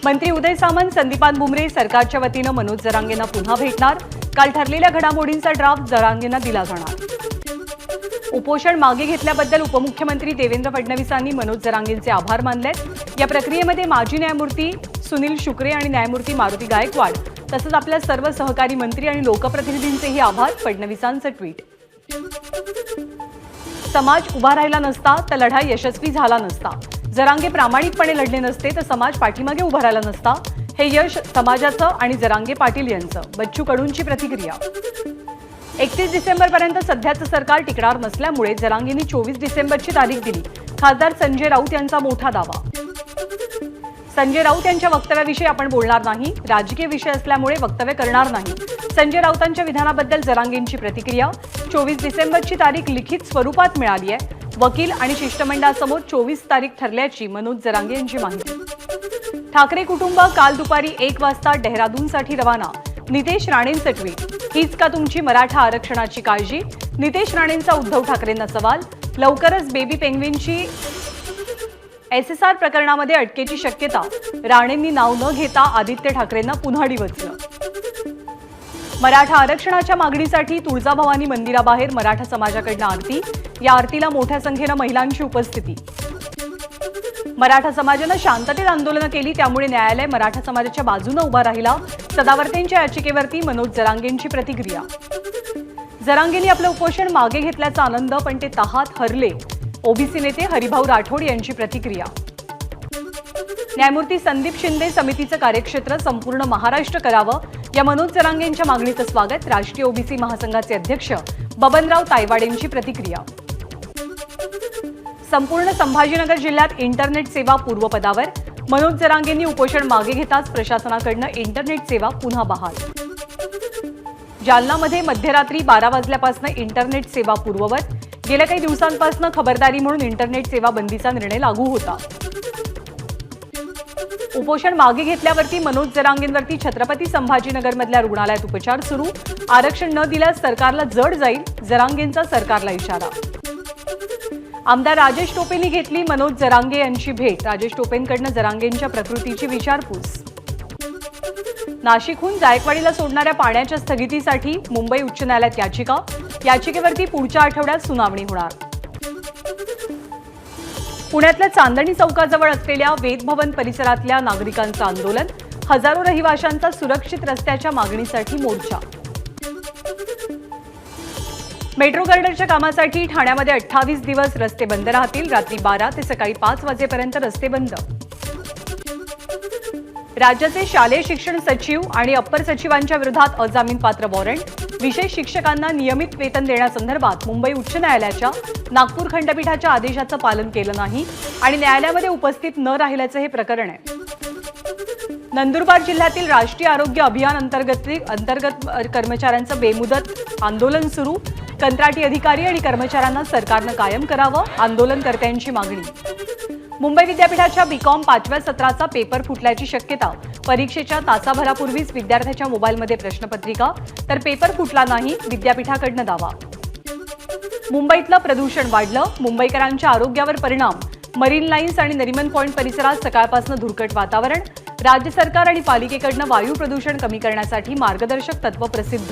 मंत्री उदय सामंत, संदीपान भुमरे सरकारच्या वतीने मनोज जरांगेंना पुन्हा भेटणार। काल ठरलेल्या घडामोडींचा ड्राफ्ट जरांगेंना दिला जाणार। उपोषण मागे घेतल्याबद्दल उपमुख्यमंत्री देवेंद्र फडणवीसांनी मनोज जरांगेंचे आभार मानलेत। या प्रक्रियेमध्ये माजी न्यायमूर्ती सुनील शुक्रे आणि न्यायमूर्ती मारुती गायकवाड तसंच आपल्या सर्व सहकारी मंत्री आणि लोकप्रतिनिधींचेही आभार। फडणवीसांचं ट्विट। समाज उभा राहिला नसता तर लढा यशस्वी झाला नसता। जरांगे प्रामाणिकपणे लढले नसते तर समाज पाठीमागे उभा राहिला नसता। हे यश समाजाचं आणि जरांगे पाटील यांचं। बच्चू कडूंची प्रतिक्रिया। 31 डिसेंबरपर्यंत सध्याचं सरकार टिकणार नसल्यामुळे जरांगेंनी 24 डिसेंबरची तारीख दिली। खासदार संजय राऊत यांचा मोठा दावा। संजय राऊत यांच्या वक्तव्याविषयी आपण बोलणार नाही, राजकीय विषय असल्यामुळे वक्तव्य करणार नाही। संजय राऊतांच्या विधानाबद्दल जरांगेंची प्रतिक्रिया। 24 डिसेंबरची तारीख लिखित स्वरूपात मिळाली आहे। वकील आणि शिष्टमंडळासमोर 24 तारीख ठरल्याची मनोज जरांगे यांची माहिती। ठाकरे कुटुंब काल दुपारी 1 वाजता डेहराडूनसाठी रवाना। नितेश राणेंचं ट्विट। हीच का तुमची मराठा आरक्षणाची काळजी? नितेश राणेंचा उद्धव ठाकरेंना सवाल। लवकरच बेबी पेंग्विनची SSR प्रकरणामध्ये अटकेची शक्यता। राणेंनी नाव न घेता आदित्य ठाकरेंना पुन्हा डिवचलं। मराठा आरक्षणाच्या मागणीसाठी तुळजाभवानी मंदिराबाहेर मराठा समाजाकडून आरती। या आरतीला मोठ्या संख्येने महिलांची उपस्थिती। मराठा समाजाने शांततेत आंदोलन केली, त्यामुळे न्यायालय मराठा समाजाच्या बाजूने उभा राहिला। सदावर्तेंच्या याचिकेवरती मनोज जरांगेंची प्रतिक्रिया। जरांगेंनी आपलं उपोषण मागे घेतल्याचा आनंद, पण ते तहात हरले। ओबीसी नेते हरिभाऊ राठोड यांची प्रतिक्रिया। न्यायमूर्ती संदीप शिंदे समितीचं कार्यक्षेत्र संपूर्ण महाराष्ट्र करावं, या मनोज जरांगेंच्या मागणीचं स्वागत। राष्ट्रीय ओबीसी महासंघाचे अध्यक्ष बबनराव तायवाडेंची प्रतिक्रिया। संपूर्ण संभाजीनगर जिल्ह्यात इंटरनेट सेवा पूर्वपदावर। मनोज जरांगेंनी उपोषण मागे घेताच प्रशासनाकडून इंटरनेट सेवा पुन्हा बहाल। जालनामध्ये मध्यरात्री 12 वाजल्यापासून इंटरनेट सेवा पूर्ववत। गेल्या काही दिवसांपासून खबरदारी म्हणून इंटरनेट सेवा बंदीचा निर्णय लागू होता। उपोषण मागे घेतल्यावरती मनोज जरांगेंवरती छत्रपती संभाजीनगरमधल्या रुग्णालयात उपचार सुरू। आरक्षण न दिल्यास सरकारला जड जाईल, जरांगेंचा सरकारला इशारा। आमदार राजेश टोपेंनी घेतली मनोज जरांगे यांची भेट। राजेश टोपेंकडून जरांगेंच्या प्रकृतीची विचारपूस। नाशिकहून जायकवाडीला सोडणाऱ्या पाण्याच्या स्थगितीसाठी मुंबई उच्च न्यायालयात याचिका। याचिकेवरती पुढच्या आठवड्यात सुनावणी होणार। पुण्यातल्या चांदणी चौकाजवळ असलेल्या वेद भवन परिसरातल्या नागरिकांचं आंदोलन। हजारो रहिवाशांचा सुरक्षित रस्त्याच्या मागणीसाठी मोर्चा। मेट्रो गर्डरच्या कामासाठी ठाण्यामध्ये 28 दिवस रस्ते बंद राहतील। रात्री 12 ते सकाळी 5 वाजेपर्यंत रस्ते बंद। राज्याचे शालेय शिक्षण सचिव आणि अप्पर सचिवांच्या विरोधात अजामीनपात्र वॉरंट। विशेष शिक्षकांना नियमित वेतन देण्यासंदर्भात मुंबई उच्च न्यायालयाच्या नागपूर खंडपीठाच्या आदेशाचं पालन केलं नाही आणि न्यायालयामध्ये उपस्थित न राहिल्याचं हे प्रकरण आहे। नंदुरबार जिल्ह्यातील राष्ट्रीय आरोग्य अभियान अंतर्गत कर्मचाऱ्यांचं बेमुदत आंदोलन सुरू। कंत्राटी अधिकारी आणि कर्मचाऱ्यांना सरकारनं कायम करावं, आंदोलनकर्त्यांची मागणी। मुंबई विद्यापीठाच्या बीकॉम 5व्या सत्राचा पेपर फुटल्याची शक्यता। परीक्षेच्या तासाभरापूर्वीच विद्यार्थ्याच्या मोबाईलमध्ये प्रश्नपत्रिका, तर पेपर फुटला नाही, विद्यापीठाकडून दावा। मुंबईतलं प्रदूषण वाढलं, मुंबईकरांच्या आरोग्यावर परिणाम। मरीन लाईन्स आणि नरिमन पॉइंट परिसरात सकाळपासून धुरकट वातावरण। राज्य सरकार आणि पालिकेकडून वायू प्रदूषण कमी करण्यासाठी मार्गदर्शक तत्व प्रसिद्ध।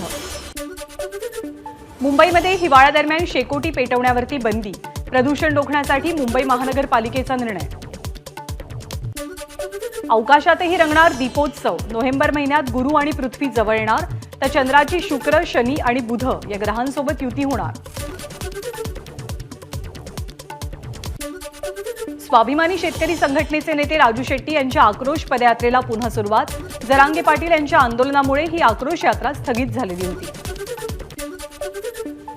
मुंबईमध्ये हिवाळ्यादरम्यान शेकोटी पेटवण्यावरती बंदी। प्रदूषण रोखण्यासाठी मुंबई महानगरपालिकेचा निर्णय। अवकाशातही रंगणार दीपोत्सव। नोव्हेंबर महिन्यात गुरु आणि पृथ्वी जवळ येणार, तर चंद्राची शुक्र, शनी आणि बुध या ग्रहांसोबत युती होणार। स्वाभिमानी शेतकरी संघटनेचे नेते राजू शेट्टी यांच्या आक्रोश पदयात्रेला पुन्हा सुरुवात। जरांगे पाटील यांच्या आंदोलनामुळे ही आक्रोश यात्रा स्थगित झालेली होती।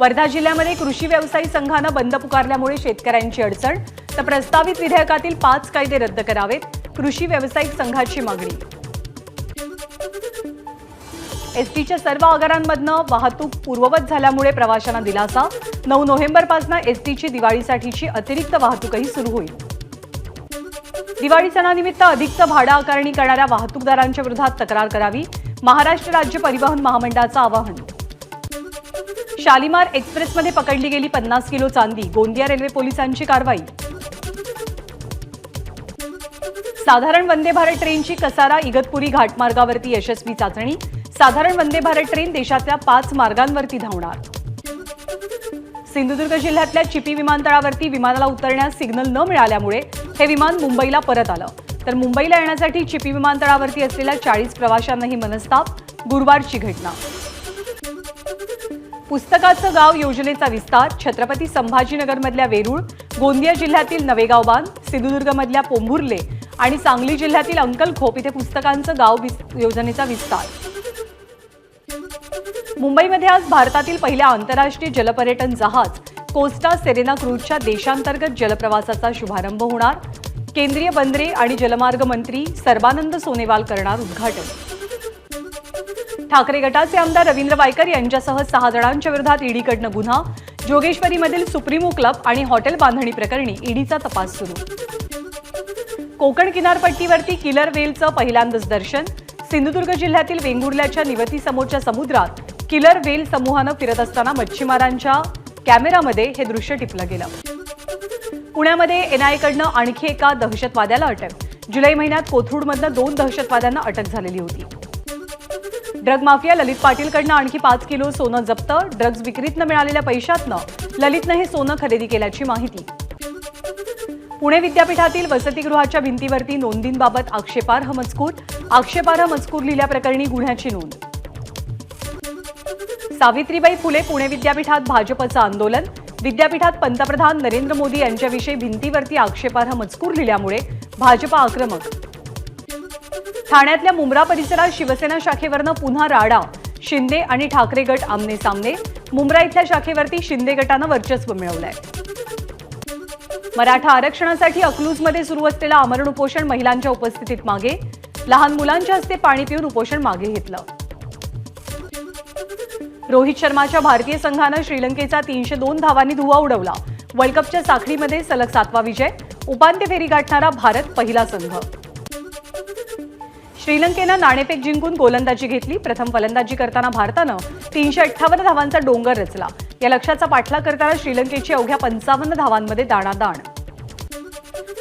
वर्धा जिल्ह्यामध्ये कृषी व्यवसायी संघानं बंद पुकारल्यामुळे शेतकऱ्यांची अडचण, तर प्रस्तावित विधेयकातील 5 कायदे रद्द करावेत, कृषी व्यावसायिक संघाची मागणी। एसटीच्या सर्व आगारांमधनं वाहतूक पूर्ववत झाल्यामुळे प्रवाशांना दिलासा। 9 नोव्हेंबरपासून एसटीची दिवाळीसाठीची अतिरिक्त वाहतूकही सुरू होईल। दिवाळी सणानिमित्त अधिकचं भाडं आकारणी करणाऱ्या वाहतूकदारांच्या विरोधात तक्रार करावी, महाराष्ट्र राज्य परिवहन महामंडळाचं आवाहन। शालिमार एक्सप्रेसमध्ये पकडली गेली 50 किलो चांदी, गोंदिया रेल्वे पोलिसांची कारवाई. साधारण वंदे भारत ट्रेनची कसारा इगतपुरी घाटमार्गावरती यशस्वी चाचणी. साधारण वंदे भारत ट्रेन देशातल्या 5 मार्गांवरती धावणार. सिंधुदुर्ग जिल्ह्यातल्या चिपी विमानतळावरती विमानाला उतरण्यास सिग्नल न मिळाल्यामुळे हे विमान मुंबईला परत आलं. तर मुंबईला येण्यासाठी चिपी विमानतळावरती असलेल्या 40 प्रवाशांनाही मनस्ताप. गुरुवारची घटना. पुस्तकाचं गाव योजनेचा विस्तार. छत्रपती संभाजीनगरमधल्या वेरूळ, गोंदिया जिल्ह्यातील नवेगाव बांध, सिंधुदुर्गमधल्या पोंभुर्ले आणि सांगली जिल्ह्यातील अंकलखोप इथे पुस्तकांचं गाव योजनेचा विस्तार. मुंबईमध्ये आज भारतातील पहिल्या आंतरराष्ट्रीय जलपर्यटन जहाज कोस्टा सेरेना क्रूजच्या देशांतर्गत जलप्रवासाचा शुभारंभ होणार. केंद्रीय बंदरे आणि जलमार्ग मंत्री सर्बानंद सोनेवाल करणार उद्घाटन. ठाकरे गटाचे आमदार रवींद्र वायकर यांच्यासह 6 जणांच्या विरोधात ईडीकडनं गुन्हा. जोगेश्वरीमधील सुप्रीमो क्लब आणि हॉटेल बांधणी प्रकरणी ईडीचा तपास सुरू. कोकण किनारपट्टीवरती किलर व्हेलचं पहिल्यांदाच दर्शन. सिंधुदुर्ग जिल्ह्यातील वेंगुर्ल्याच्या निवतीसमोरच्या समुद्रात किलर व्हेल समूहानं फिरत असताना मच्छीमारांच्या कॅमेरामध्ये हे दृश्य टिपलं गेलं. पुण्यामध्ये एनआयएकडनं आणखी एका दहशतवाद्याला अटक. जुलै महिन्यात कोथरूडमधनं 2 दहशतवाद्यांना अटक झालेली होती. ड्रग माफिया ललित पाटीलकडनं आणखी 5 किलो सोनं जप्त. ड्रग्ज विक्रीतनं मिळालेल्या पैशातनं ललितनं हे सोनं खरेदी केल्याची माहिती. पुणे विद्यापीठातील वसतिगृहाच्या भिंतीवरती नोंदींबाबत आक्षेपार्ह मजकूर. आक्षेपार्ह मजकूर लिहिल्याप्रकरणी गुन्ह्याची नोंद. सावित्रीबाई फुले पुणे विद्यापीठात भाजपचं आंदोलन. विद्यापीठात पंतप्रधान नरेंद्र मोदी यांच्याविषयी भिंतीवरती आक्षेपार्ह मजकूर लिहिल्यामुळे भाजप आक्रमक. ठाण्यातल्या मुंब्रा परिसरात शिवसेना शाखेवरनं पुन्हा राडा. शिंदे आणि ठाकरे गट आमने सामने. मुंब्रा इथल्या शाखेवरती शिंदे गटानं वर्चस्व मिळवलंय. मराठा आरक्षणासाठी अकलूजमध्ये सुरू असलेलं आमरण उपोषण महिलांच्या उपस्थितीत मागे. लहान मुलांच्या हस्ते पाणी पिऊन उपोषण मागे घेतलं. रोहित शर्माच्या भारतीय संघानं श्रीलंकेचा 302 धावांनी धुव्वा उडवला. वर्ल्ड कपच्या साखळीमध्ये सलग 7वा विजय. उपांत्य फेरी गाठणारा भारत पहिला संघ. श्रीलंकेनं नाणेफेक जिंकून गोलंदाजी घेतली. प्रथम फलंदाजी करताना भारतानं 358 धावांचा डोंगर रचला. या लक्ष्याचा पाठलाग करताना श्रीलंकेची अवघ्या 55 धावांमध्ये दाणादाण.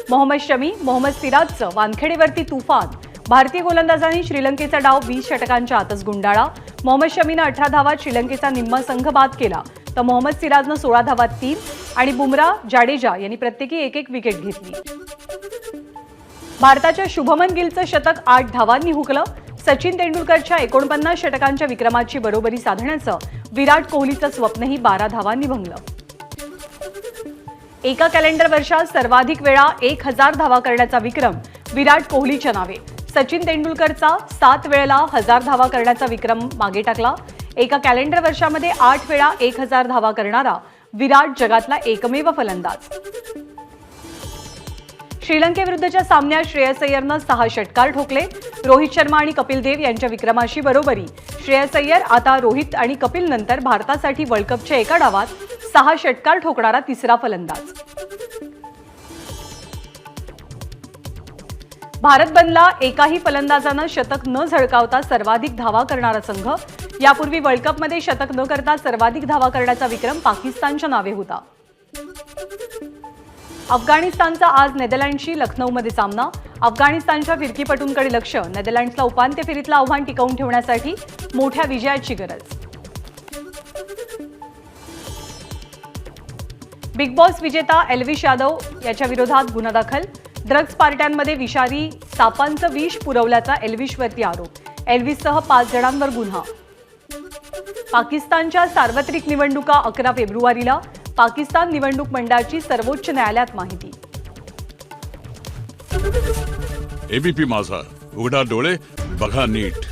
मोहम्मद शमी, मोहम्मद सिराजचं वानखेडेवरती तुफान. भारतीय गोलंदाजांनी श्रीलंकेचा डाव 20 षटकांच्या आतच गुंडाळा. मोहम्मद शमीनं 18 धावात श्रीलंकेचा निम्मा संघ बाद केला. तर मोहम्मद सिराजनं 16 धावात 3 आणि बुमरा, जाडेजा यांनी प्रत्येकी 1-1 विकेट घेतली. भारताच्या शुभमन गिलचं शतक 8 धावांनी हुकलं. सचिन तेंडुलकरच्या 49 षटकांच्या विक्रमाची बरोबरी साधण्याचं विराट कोहलीचं स्वप्नही 12 धावांनी भंगलं. एका कॅलेंडर वर्षात सर्वाधिक वेळा 1000 धावा करण्याचा विक्रम विराट कोहलीच्या नावे. सचिन तेंडुलकरचा 7 वेळेला 1000 धावा करण्याचा विक्रम मागे टाकला. एका कॅलेंडर वर्षामध्ये 8 वेळा 1000 धावा करणारा विराट जगातला एकमेव फलंदाज. श्रीलंकेविरुद्धच्या सामन्यात श्रेयस अय्यरनं 6 षटकार ठोकले. रोहित शर्मा आणि कपिल देव यांच्या विक्रमाशी बरोबरी. श्रेयस अय्यर आता रोहित आणि कपिल नंतर भारतासाठी वर्ल्ड कपच्या एका डावात 6 षटकार ठोकणारा तिसरा फलंदाज. भारत बनला एकाही फलंदाजानं शतक न झळकावता सर्वाधिक धावा करणारा संघ. यापूर्वी वर्ल्ड कपमध्ये शतक न करता सर्वाधिक धावा करण्याचा विक्रम पाकिस्तानच्या नावे होता. अफगाणिस्तानचा आज नेदरलँडशी लखनौमध्ये सामना. अफगाणिस्तानच्या फिरकीपटूंकडे लक्ष. नेदरलँड्सला उपांत्य फेरीतलं आव्हान टिकवून ठेवण्यासाठी मोठ्या विजयाची गरज. बिग बॉस विजेता एल्विश यादव याच्या विरोधात गुन्हा दाखल. ड्रग्ज पार्ट्यांमध्ये विषारी सापांचं विष पुरवल्याचा एल्विशवरती आरोप. एल्विससह 5 जणांवर गुन्हा. पाकिस्तानच्या सार्वत्रिक निवडणुका 11 फेब्रुवारीला. पाकिस्तान निवडणूक मंडळाची सर्वोच्च न्यायालयात माहिती. एबीपी माझा, उघडा डोळे बघा नीट.